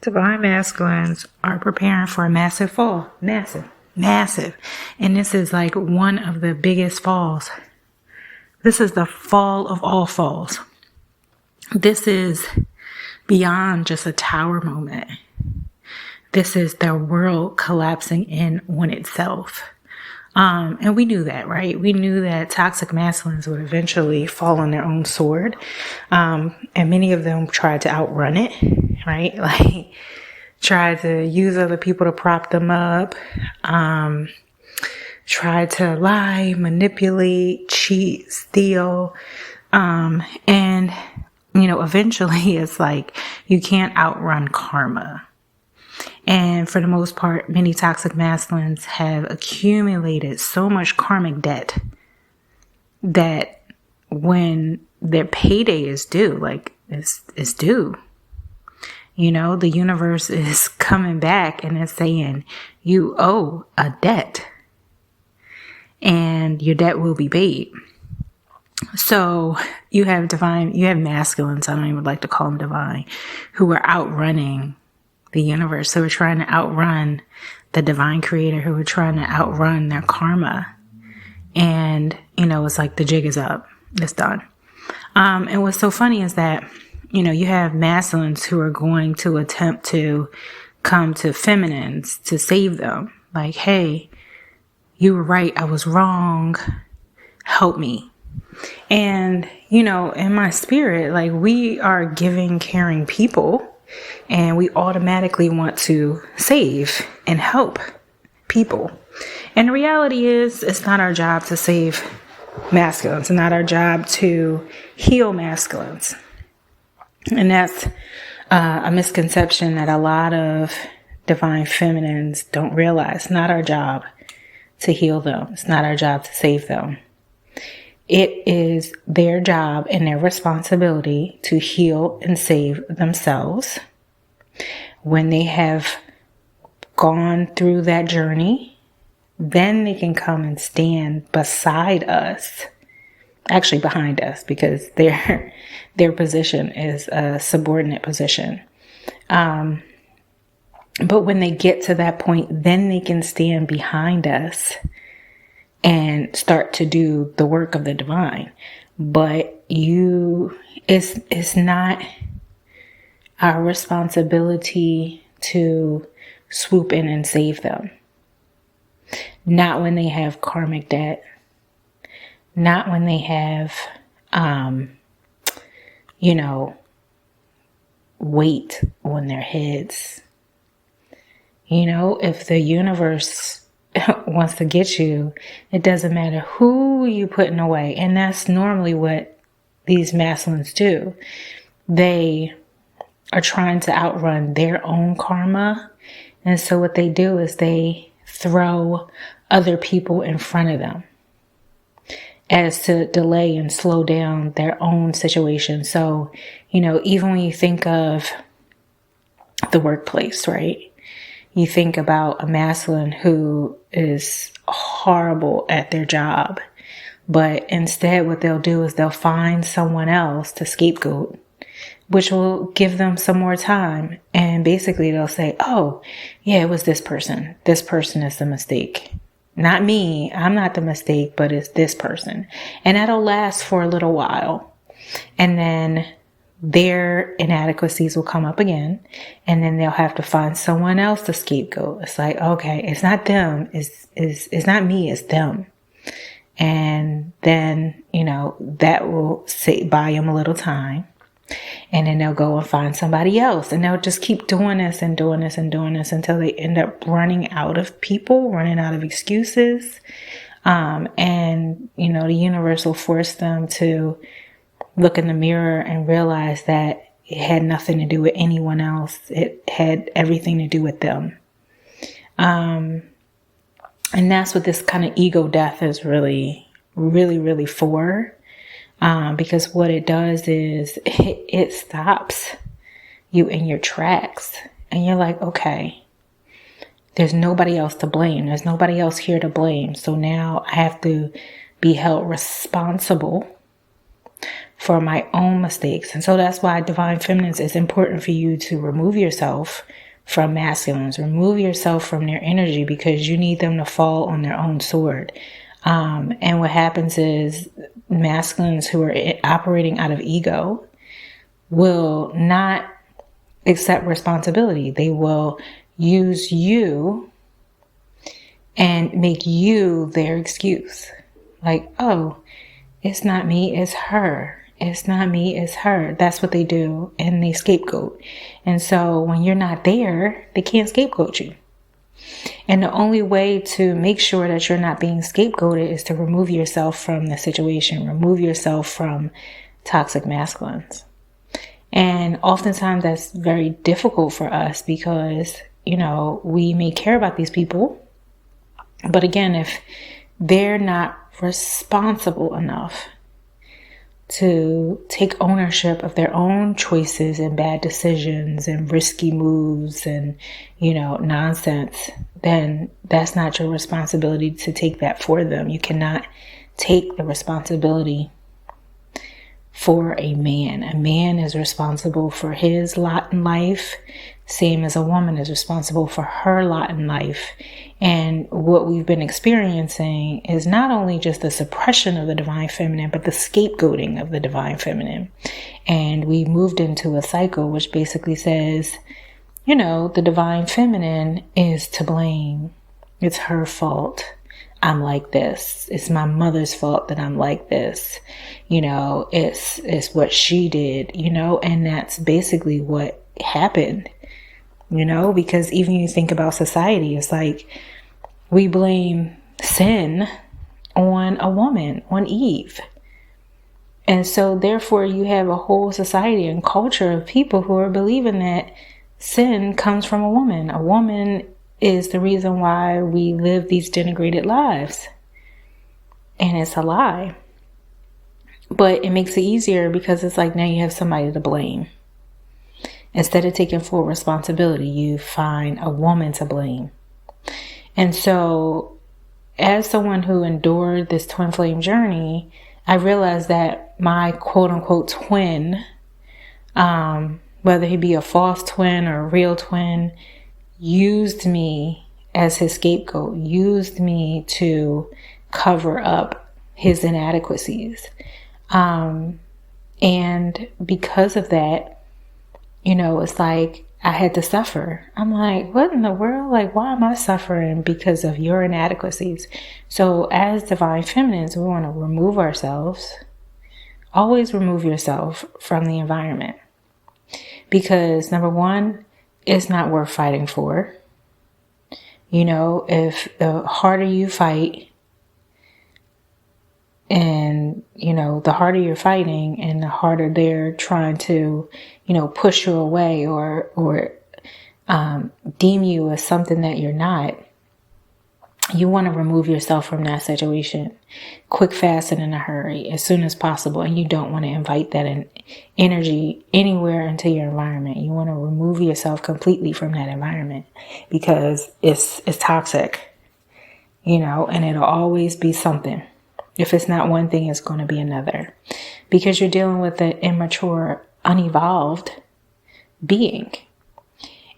Divine masculines are preparing for a massive fall. Massive. And this is like one of the biggest falls. This is the fall of all falls. This is beyond just a tower moment. This is the world collapsing in on itself. And we knew that, right? We knew that toxic masculines would eventually fall on their own sword. And many of them tried to outrun it, right? Like, tried to use other people to prop them up, tried to lie, manipulate, cheat, steal. And, eventually it's like you can't outrun karma. And for the most part, many toxic masculines have accumulated so much karmic debt that when their payday is due, like it's due, the universe is coming back and it's saying you owe a debt and your debt will be paid. So you have masculines, I don't even like to call them divine, who are outrunning the universe, who are trying to outrun the divine creator, who are trying to outrun their karma. And, it's like the jig is up. It's done. And what's so funny is that, you have masculines who are going to attempt to come to feminines to save them. Like, hey, you were right. I was wrong. Help me. And, in my spirit, like, we are giving, caring people. And we automatically want to save and help people. And the reality is, it's not our job to save masculines. It's not our job to heal masculines. And that's a misconception that a lot of divine feminines don't realize. It's not our job to heal them. It's not our job to save them. It is their job and their responsibility to heal and save themselves. When they have gone through that journey, then they can come and stand beside us, actually behind us, because their position is a subordinate position. But when they get to that point, then they can stand behind us and start to do the work of the divine. But it's not our responsibility to swoop in and save them. Not when they have karmic debt. Not when they have, weight on their heads. If the universe wants to get you, it doesn't matter who you putting away. And that's normally what these masculines do. They are trying to outrun their own karma. And so what they do is they throw other people in front of them as to delay and slow down their own situation. So, even when you think of the workplace, right? You think about a masculine who is horrible at their job, but instead what they'll do is they'll find someone else to scapegoat, which will give them some more time. And basically they'll say, oh, yeah, it was this person. This person is the mistake. Not me. I'm not the mistake, but it's this person. And that'll last for a little while. And then their inadequacies will come up again. And then they'll have to find someone else to scapegoat. It's like, okay, it's not them. It's not me. It's them. And then, that will buy them a little time. And then they'll go and find somebody else. And they'll just keep doing this and doing this and doing this until they end up running out of people, running out of excuses. And, the universe will force them to look in the mirror and realize that it had nothing to do with anyone else. It had everything to do with them. And that's what this kind of ego death is really, really, really for. Because what it does is it stops you in your tracks. And you're like, okay, there's nobody else to blame. There's nobody else here to blame. So now I have to be held responsible for my own mistakes. And so that's why divine feminines is important for you to remove yourself from masculines, remove yourself from their energy, because you need them to fall on their own sword. And what happens is masculines who are operating out of ego will not accept responsibility. They will use you and make you their excuse. Like, oh, it's not me, it's her. It's not me, it's her. That's what they do. And they scapegoat. And so when you're not there, they can't scapegoat you. And the only way to make sure that you're not being scapegoated is to remove yourself from the situation. Remove yourself from toxic masculines. And oftentimes that's very difficult for us because, we may care about these people. But again, if they're not responsible enough to take ownership of their own choices and bad decisions and risky moves and, nonsense, then that's not your responsibility to take that for them. You cannot take the responsibility for a man. A man is responsible for his lot in life, same as a woman is responsible for her lot in life. And what we've been experiencing is not only just the suppression of the divine feminine, but the scapegoating of the divine feminine. And we moved into a cycle which basically says, the divine feminine is to blame. It's her fault. I'm like this. It's my mother's fault that I'm like this. It's what she did, and that's basically what happened, because even you think about society, it's like we blame sin on a woman, on Eve. And so therefore you have a whole society and culture of people who are believing that sin comes from a woman. A woman is the reason why we live these denigrated lives. And it's a lie. But it makes it easier because it's like now you have somebody to blame. Instead of taking full responsibility, you find a woman to blame. And so as someone who endured this twin flame journey, I realized that my quote unquote twin, whether he be a false twin or a real twin, used me as his scapegoat, used me to cover up his inadequacies. And because of that, it's like I had to suffer. I'm like, what in the world? Like, why am I suffering because of your inadequacies? So as divine feminines, we want to remove ourselves. Always remove yourself from the environment. Because number one, it's not worth fighting for. If the harder you fight and, the harder you're fighting and the harder they're trying to, push you away or deem you as something that you're not, you want to remove yourself from that situation quick, fast, and in a hurry as soon as possible. And you don't want to invite that energy anywhere into your environment. You want to remove yourself completely from that environment because it's toxic, and it'll always be something. If it's not one thing, it's going to be another because you're dealing with an immature, unevolved being.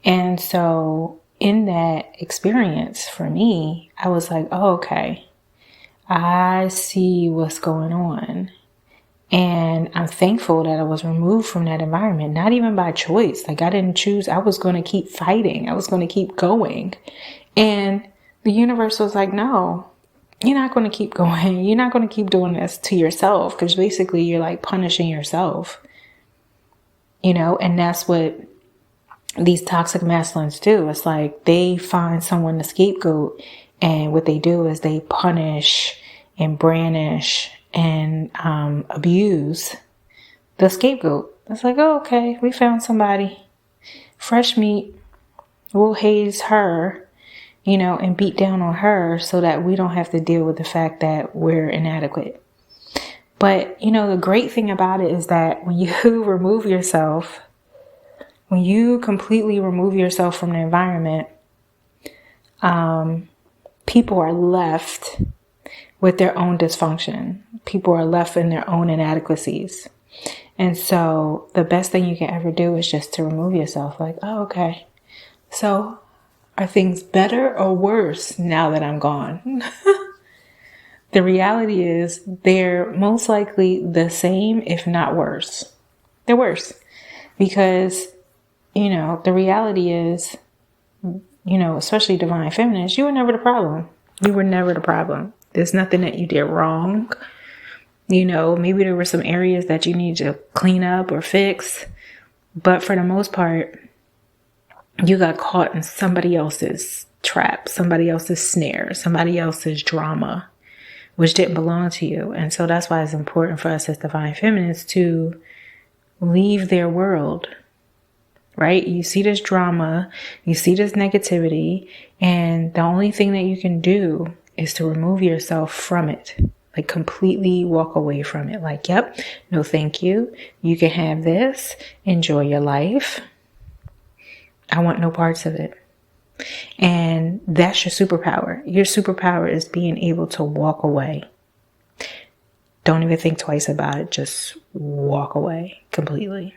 And so in that experience for me, I was like, oh, okay, I see what's going on. And I'm thankful that I was removed from that environment, not even by choice. Like I didn't choose. I was going to keep fighting. I was going to keep going. And the universe was like, no, you're not going to keep going. You're not going to keep doing this to yourself because basically you're like punishing yourself, and that's what these toxic masculines do. It's like they find someone to scapegoat, and what they do is they punish and brandish and abuse the scapegoat. It's like, oh, okay, we found somebody. Fresh meat. We'll haze her, and beat down on her so that we don't have to deal with the fact that we're inadequate. But, the great thing about it is that when you remove yourself, when you completely remove yourself from the environment, people are left with their own dysfunction. People are left in their own inadequacies. And so the best thing you can ever do is just to remove yourself. Like, oh, okay. So are things better or worse now that I'm gone? The reality is they're most likely the same, if not worse. They're worse because, the reality is, especially divine feminists, you were never the problem. You were never the problem. There's nothing that you did wrong. Maybe there were some areas that you need to clean up or fix. But for the most part, you got caught in somebody else's trap, somebody else's snare, somebody else's drama, which didn't belong to you. And so that's why it's important for us as divine feminists to leave their world, right? You see this drama, you see this negativity, and the only thing that you can do is to remove yourself from it. Like completely walk away from it. Like, yep, no thank you. You can have this. Enjoy your life. I want no parts of it. And that's your superpower. Your superpower is being able to walk away. Don't even think twice about it. Just walk away completely.